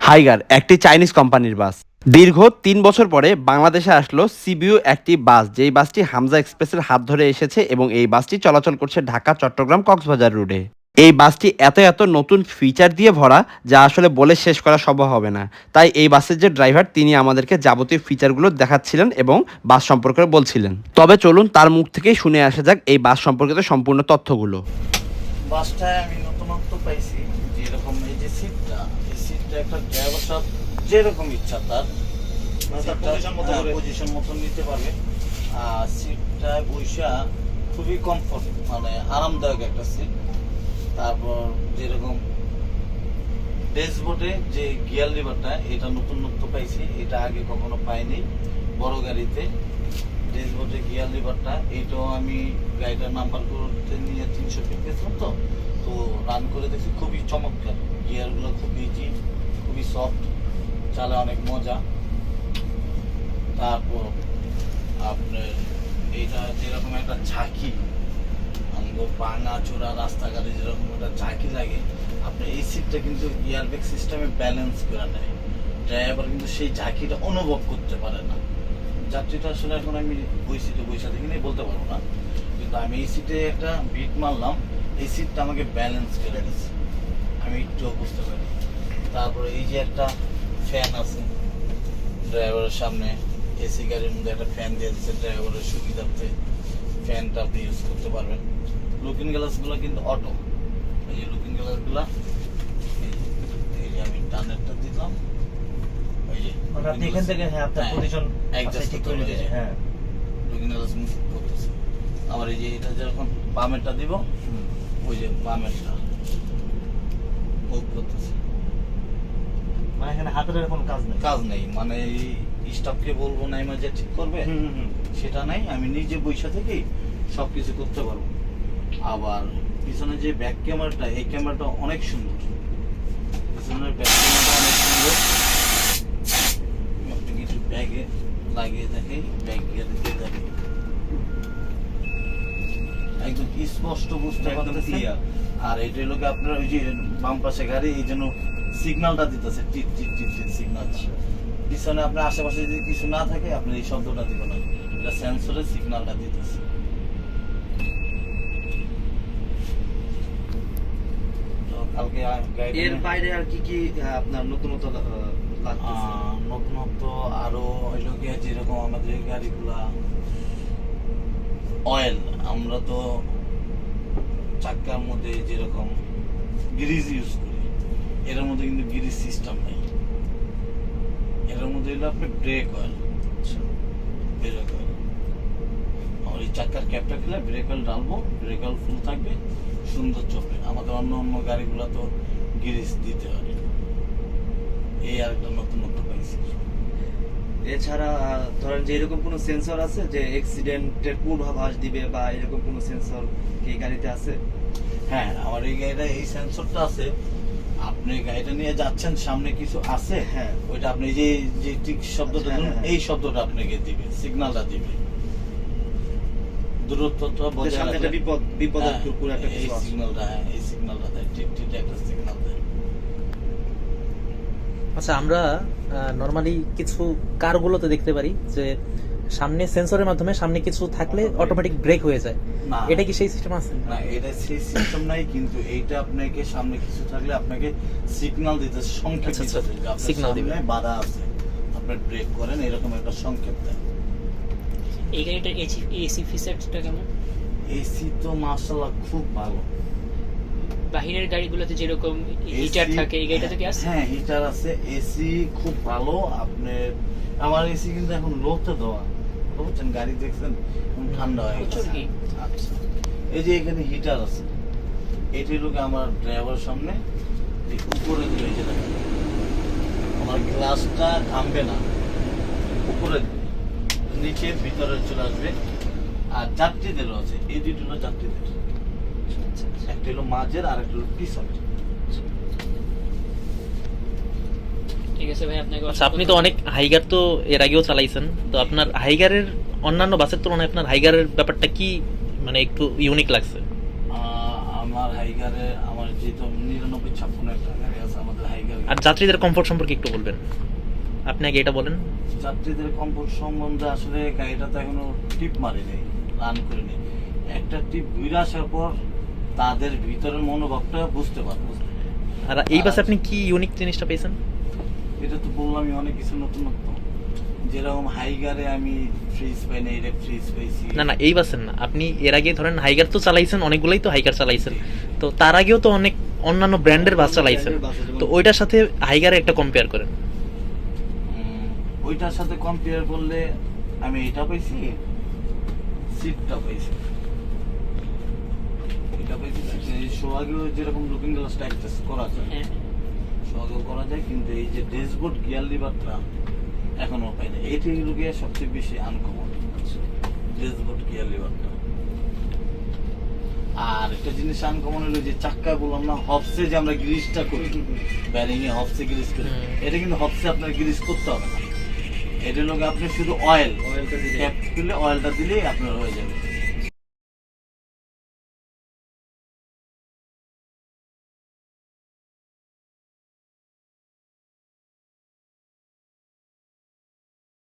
Higer একটি Chinese কোম্পানির বাস। দীর্ঘ ৩ বছর পরে বাংলাদেশে আসলো সিবিইউ একটি বাস, যেই বাসটি হামজা এক্সপ্রেসের হাত ধরে এসেছে এবং এই বাসটি চলাচল করছে ঢাকা, চট্টগ্রাম, কক্সবাজার রুটে। এই বাসটি এত এত নতুন ফিচার দিয়ে ভরা, যা আসলে বলে শেষ করা সম্ভব হবে না। তাই এই বাসের যে ড্রাইভার, তিনি আমাদেরকে যাবতীয় ফিচারগুলো দেখাচ্ছিলেন এবং বাস সম্পর্কে বলছিলেন। তবে চলুন তার মুখ থেকেই শুনে আসা যাক এই বাস সম্পর্কিত সম্পূর্ণ তথ্যগুলো। বাসটায় আমি নতুনত্ব পাইছি, যেরকম এই যে সিটটা, এই সিটটা একটা ড্রাইভার সাহেব যেরকম ইচ্ছা তার পজিশন মতো নিতে পারবে। আর সিটটায় বৈশা খুবই কমফোর্ট, মানে আরামদায়ক একটা সিট। তারপর যেরকম ড্যাশবোর্ডে যে গিয়ার লিভারটা, এটা নতুনত্ব পাইছি, এটা আগে কখনো পাইনি বড় গাড়িতে। ড্যাশবোর্ডে গিয়ার লিভারটা, এটাও আমি গাড়িটার নাম্বার করতে নিয়ে 300 ফিট গেছিলাম, তো রান করে দেখছি খুবই চমৎকার। গিয়ারগুলো খুব ইজি, খুবই সফট, চালে অনেক মজা। তারপর আপনার এইটা যেরকম একটা ঝাঁকি, আমাদের ভাঙা চোরা রাস্তাঘাটে যেরকম একটা ঝাঁকি লাগে, আপনার এই সিটটা কিন্তু এয়ারব্যাগ সিস্টেমে ব্যালেন্স করে নেয়। ড্রাইভার কিন্তু সেই ঝাঁকিটা অনুভব করতে পারে না। যাত্রীটা আসলে এখন আমি ওই সিটে বসে দেখিনি বলতে পারবো না, কিন্তু আমি এই সিটে একটা বিট মারলাম, এই সিটটা আমাকে ব্যালেন্স করে দিচ্ছে, আমি একটু বুঝতে পারি। তারপরে এই যে একটা ফ্যান আছে ড্রাইভারের সামনে, এসি গাড়ির মধ্যে একটা ফ্যান দিয়ে দিচ্ছে ড্রাইভারের সুবিধার্থে, ফ্যানটা আপনি ইউজ করতে পারবেন। লুকিং গ্লাসগুলো কিন্তু অটো, এই যে লুকিং গ্লাসগুলো, এই যে আমি টানেরটা দিলাম, এই যে আপনি এখান থেকে আপনার পজিশন ঠিক করে দিয়েছে। হ্যাঁ, লুকিং গ্লাস মুভ করতেছে। আবার এই যে এটা যখন বামেরটা দিব, ওই যে বামেরটা মুভ করতেছে। মানে এখানে হাতের কোনো কাজ নেই। কাজ নেই, মানে এই স্টাফকে বলবো না যে ঠিক করবে, সেটা নাই, আমি নিজে বৈশা থেকেই সবকিছু করতে পারবো। আবার পিছনে যে ব্যাক ক্যামেরাটা, এই ক্যামেরাটা অনেক সুন্দর, পিছনের ব্যাক ক্যামেরাটা অনেক সুন্দর। আপনি কিছু ব্যাগে লাগিয়ে দেখে, ব্যাগ গিয়ে দিয়ে দেখে একদম স্পষ্ট বুঝতে পারতেছি। আর এটা হলো আপনার ওই যে বাম পাশে গাড়ি, এই জন্য সিগন্যালটা দিতেছে, টিট টিট টিট টিট সিগন্যালটা। পিছনে আপনার আশেপাশে যদি কিছু না থাকে, আপনি এই শব্দটা দিবেন না, এটা সেন্সরে সিগন্যালটা দিতেছে। তো কালকে এর বাইরে আর কি কি আপনার নতুনত্ব লাগতেছে? নতুনত্ব আরো হইলো গিয়ে, যেরকম আমাদের গাড়িগুলা অয়েল, আমরা তো চাক্কার মধ্যে যেরকম গ্রিজ ইউজ করি, এর মধ্যে কিন্তু গ্রিজ সিস্টেম নেই। এর মধ্যে হলো আপনি ব্রেক অয়েল, ব্রেক অয়েল। আর এই চাক্কার ক্যাপটা খুলে ব্রেক অয়েল ডালবো, ব্রেক অয়েল ফুল থাকবে, সুন্দর চলবে। আমাদের অন্য অন্য গাড়িগুলো তো গ্রিজ দিতে হয়। এই আরেকটা নতুনত্ব পাইছি। এছাড়া ধরেন যে এরকম কোনো সেন্সর আছে যে অ্যাক্সিডেন্টের পূর্বাভাস দিবে, বা এরকম কোনো সেন্সর কি এই গাড়িতে আছে? হ্যাঁ, আমার এই গাড়িটা এই সেন্সরটা আছে। আপনি গাড়িটা নিয়ে যাচ্ছেন, সামনে কিছু আছে, হ্যাঁ, ওইটা আপনি যে যে টিক শব্দটা হ্যাঁ, দিলেন, হ্যাঁ। এই শব্দটা আপনাকে দিবে, সিগন্যালটা দিবে, দূরত্বটা বজায় সামনে রাখলে। একটা বিপদের হ্যাঁ, পুরো একটা এই কিছু আছে। সিগন্যালটা, হ্যাঁ, এই সিগন্যালটা দেয়, টিক টিক একটা সিগন্যাল দেয়। আচ্ছা, আমরা নরমালি কিছু কারগুলোতে দেখতে পারি যে সামনে সেন্সরের মাধ্যমে সামনে কিছু থাকলে অটোমেটিক ব্রেক হয়ে যায়। না, এটা কি সেই সিস্টেম আছে? না, এটা সেই সিস্টেম নাই, কিন্তু এইটা আপনাকে সামনে কিছু থাকলে আপনাকে সিগন্যাল দিতে, সংকেত আচ্ছা, দিতে, যে আপনার signal দিবে। সামনে বাধা আছে, আপনি ব্রেক করেন, এরকম একটা সংকেত দেয়। এই গাড়িটার এসি ফিচারটা কেমন? এসি তো মাশাআল্লাহ খুব ভালো। বাহিরের গাড়িগুলোতে যেরকম হিটার AC থাকে, এই গাড়িটাতে কি আছে? হ্যাঁ, হিটার আছে, এসি খুব ভালো। আপনার আমার এসি কিন্তু এখন লোতে দেওয়া, বুঝছেন, গাড়ি দেখছেন ঠান্ডা হয়ে গেছে। প্রচুর heat। আচ্ছা, এই যে এখানে হিটার আছে, এটির লোকে আমার ড্রাইভার সামনে এই উপরে দিলে, যে দেখেন আমার গ্লাসটা থামবে না, উপরে দিলে নিচে ভিতরে চলে আসবে। আর যাত্রীদেরও আছে, এই দুটো হলো যাত্রীদের, একটা হলো মাঝের আর একটা হলো পিছনের। ঠিক আছে ভাই, আপনাকে আচ্ছা, আপনি তো অনেক হাইগার তো এর আগেও চালাইছেন, তো আপনার হাইগারের অন্যান্য বাসের তুলনায় আপনার হাইগারের ব্যাপারটা কি মানে একটু ইউনিক লাগছে? আমার আপনার হাইগারে আমার যেহেতু 9956 একটা গাড়ি আছে আমাদের হাইগার। আর যাত্রীদের কমফোর্ট সম্পর্কে একটু বলবেন, আপনি আগে এটা বলেন। যাত্রীদের কমফোর্ট সম্বন্ধে আসলে গাড়িটা তো এখনো টিপ মারিনি, রান করিনি। একটা টিপ ঘুরে আসার পর তাদের ভিতরের মনোভাবটা বুঝতে পারবো। আর এই বাসে আপনি কি ইউনিক জিনিসটা পেয়েছেন? এটা তো বললামই অনেক কিছু নতুনত্ব, যেরকম হাইগারে আমি ফ্রিজ পাই না, এটা ফ্রিজ পাইছি। না এই বাসের না, আপনি এর আগে ধরেন হাইগার তো চালাইছেন, অনেকগুলোই তো হাইগার চালাইছেন, তো তার আগেও তো অনেক অন্যান্য ব্র্যান্ডের বাস চালাইছেন, তো ওইটার সাথে হাইগারে একটা কম্পেয়ার করেন। ওইটার সাথে কম্পেয়ার করলে আমি এটা পাইছি, সিটটা পাইছি, এটা পাইছি। সোহাগেও যেরকম লুকিং গ্লাসটা অ্যাডজাস্ট করা যায়, হ্যাঁ সোহাগেও করা যায়, কিন্তু এই যে ড্যাশবোর্ড গিয়ার লিভারটা এখনো পাই না। এইটা গিয়ে সবচেয়ে বেশি আনকমন, ড্যাশবোর্ড গিয়ার লিভারটা। আর একটা জিনিস আনকমন হলো যে চাক্কায় বললাম না, হবসে যে আমরা গ্রিসটা করি, ব্যারিং এ হবসে গ্রিস করি, এটা কিন্তু হবসে আপনার গ্রিস করতে হবে না। এটা লোক আপনি শুধু অয়েলটা দিলে, অয়েলটা দিলেই আপনার হয়ে যাবে।